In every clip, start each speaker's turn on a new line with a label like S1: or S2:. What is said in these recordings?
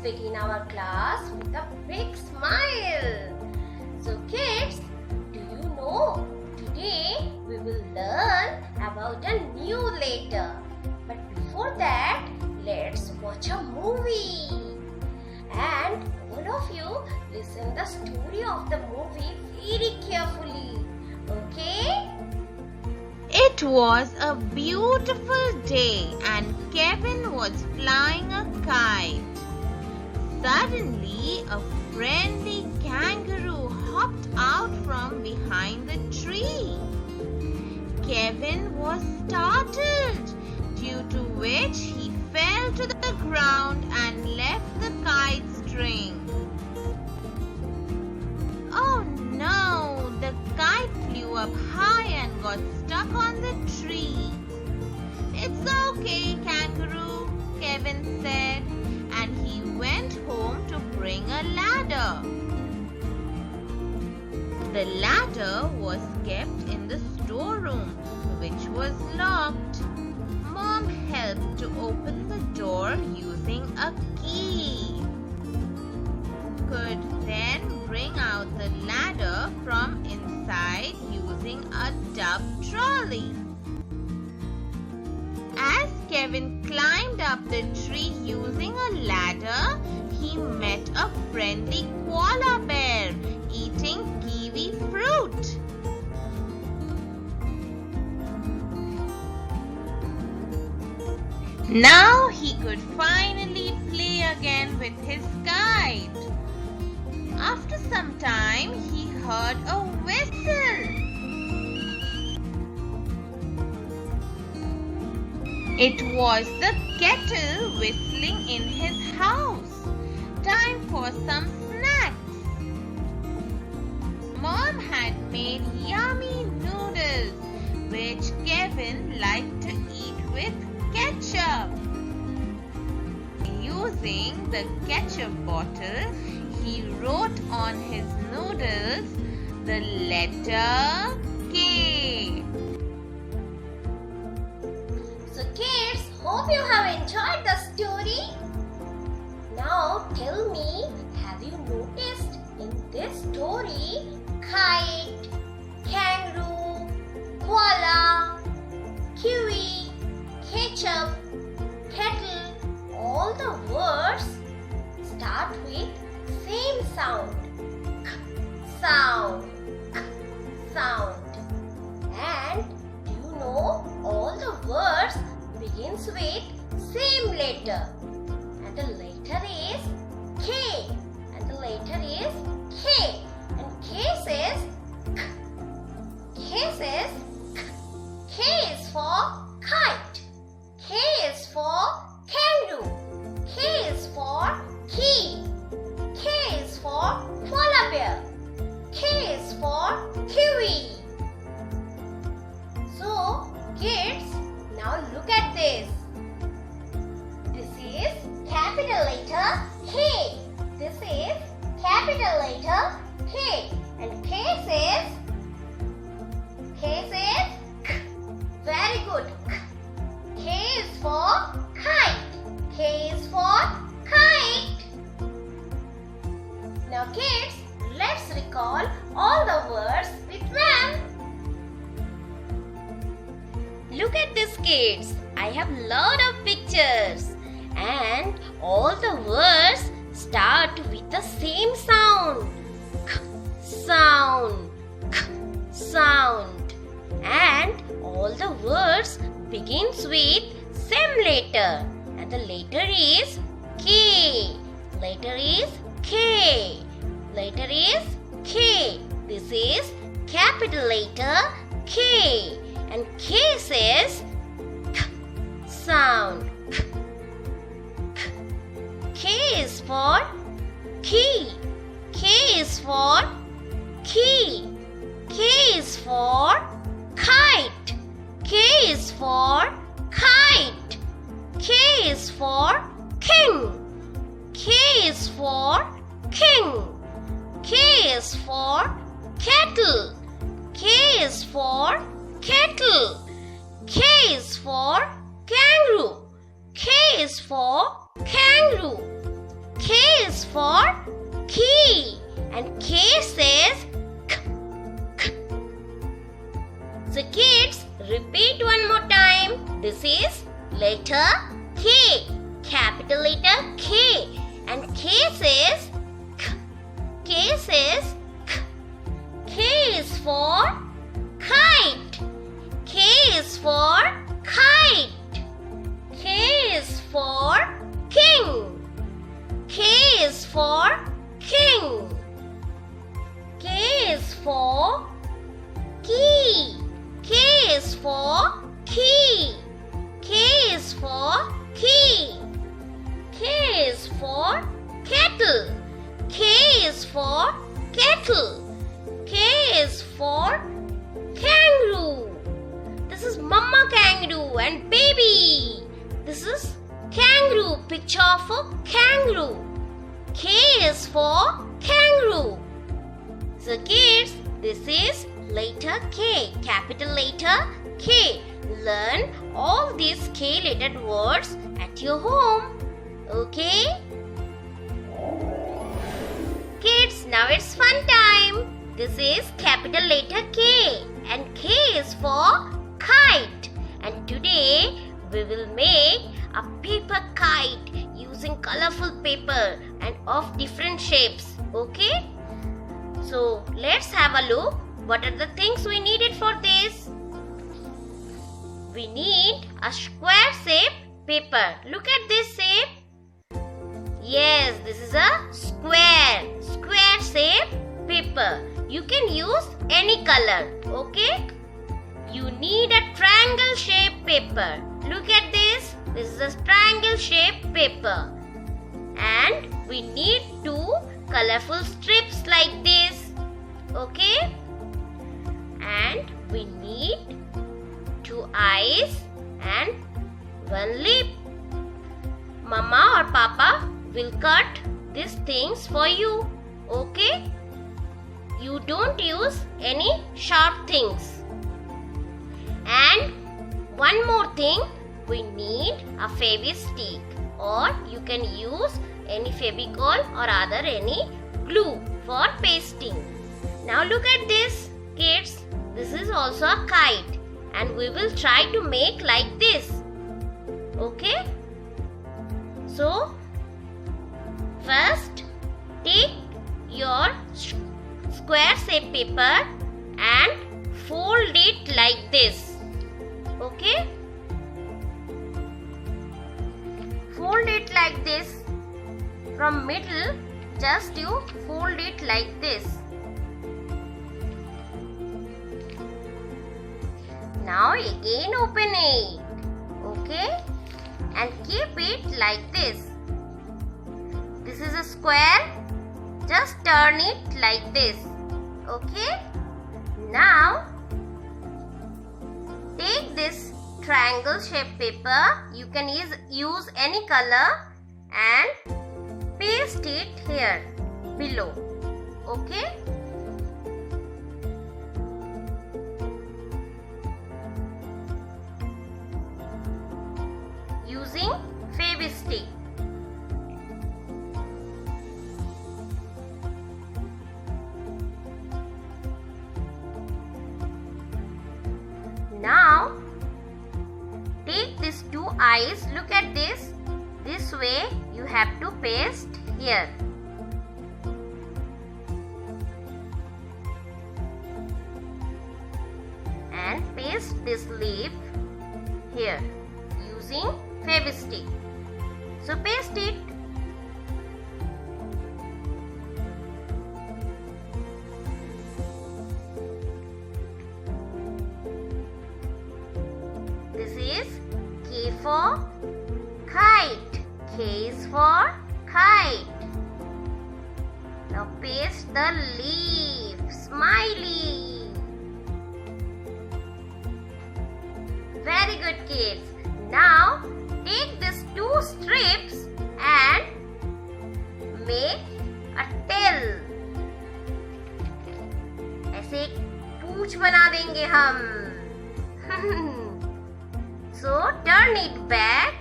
S1: begin our class with a big smile. So kids, do you know today we will learn about a new letter. But before that, let's watch a movie. And all of you listen the story of the movie very carefully. Okay?
S2: It was a beautiful day and Kevin was flying a kite. Suddenly, a friendly kangaroo hopped out from behind the tree. Kevin was startled, due to which he fell to the ground and left the kite string. Oh no! The kite flew up high and got stuck on the tree. "It's okay, kangaroo," Kevin said, and he went home to bring a ladder. The ladder was kept in the storeroom, which was locked. Mom helped to open the door using a key. Could then bring out the ladder from inside using a tub trolley. As Kevin climbed up the tree using a ladder, he met a friendly koala bear eating kiwi fruit. Now he could finally play again with his kite. After some time, he heard a whistle. It was the kettle whistling in his house. Time for some snacks. Mom had made yummy noodles, which Kevin liked to eat with ketchup. Using the ketchup bottle, he wrote on his noodles the letter K.
S1: So kids, hope you have enjoyed the story. Now tell me, have you noticed in this story kite, kangaroo, koala, kiwi, ketchup, kettle, all the words start with same sound. K sound, k sound. And do you know all the words begins with same letter. And the letter is K. And the letter is K. And K says K. K says K. K is for kite. K is for kangaroo. K is for key. K is for koala bear. K is for kiwi. So, kids, now look at this. This is capital letter K. This is capital letter K. And K says K. Very good. K is for kite. K is for kite. Now kids, let's recall all the words with them. Look at this kids. I have lot of pictures. And all the words start with the same sound. K sound. K sound. And all the words begins with same letter. And the letter is K. Letter is K. Letter is K. This is capital letter K. And K says K sound. K. K. K is for key. K is for key. K is for kite. K is for kite. K is for king. K is for king. K is for kettle. K is for kettle. K is for kangaroo. K is for kangaroo. K is for key. And K says K, K. So kids, repeat one more time. This is letter K. Capital letter K. And K says K. K says K. K is for kite. K is for kite. K is for king. K is for king. K is for key. K is for key. K is for key. K is for kettle. K is for kettle. K is for kangaroo. This is mama kangaroo and baby. This is kangaroo, picture of a kangaroo. K is for kangaroo. So kids, this is letter K, capital letter K. Learn all these K lettered words at your home. Okay? Kids, now it's fun time. This is capital letter K and K is for kite. And today we will make a paper kite using colorful paper and of different shapes. Okay? So let's have a look. What are the things we needed for this? We need a square shape paper. Look at this shape. Yes, this is a square shape paper. You can use any color. Okay? You need a triangle shape paper. Look at this. This is a triangle shape paper. And we need two colorful strips like this. Okay? And we need two eyes and one lip. Mama or Papa will cut these things for you. Okay? You don't use any sharp things. And one more thing, we need a Fevi-stick, or you can use any Fevicol or other any glue for pasting. Now look at this, kids. This is also a kite and we will try to make like this. Okay? So, first take your square shape paper and fold it like this. Okay? Fold it like this. From middle, just you fold it like this. Now again open it. Okay? And keep it like this. This is a square. Just turn it like this. Okay? Now take this triangle shape paper. You can use any color and paste it here below. Okay? Using Fevi-stick. Now take these two eyes. Look at this. This way you have to paste here. And paste this leaf here using Fevi-stick. So paste it. This is K for kite. K is for kite. Now paste the leaf. Smiley. Very good, kids. Now take these two strips and make a tail. ऐसे एक पूंछ बना देंगे हम. So turn it back,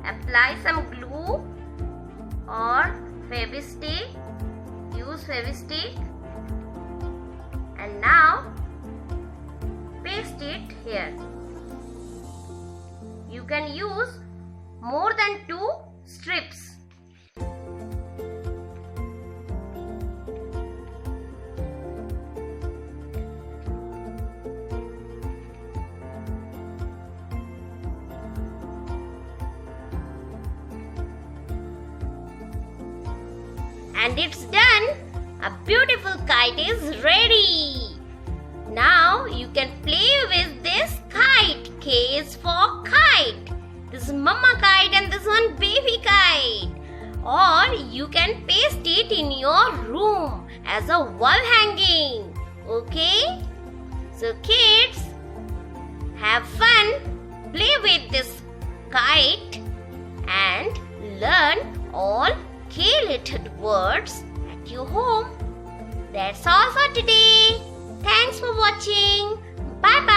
S1: apply some glue or Fevistick. Use Fevistick. And now paste it here. You can use more than 2 strips. And it's done. A beautiful kite is ready. Now you can play with this kite. K is for kite. This is mama kite and this one baby kite. Or you can paste it in your room as a wall hanging. Okay? So kids, have fun. Play with this kite and learn all K-lettered words at your home. That's all for today. Thanks for watching. Bye bye.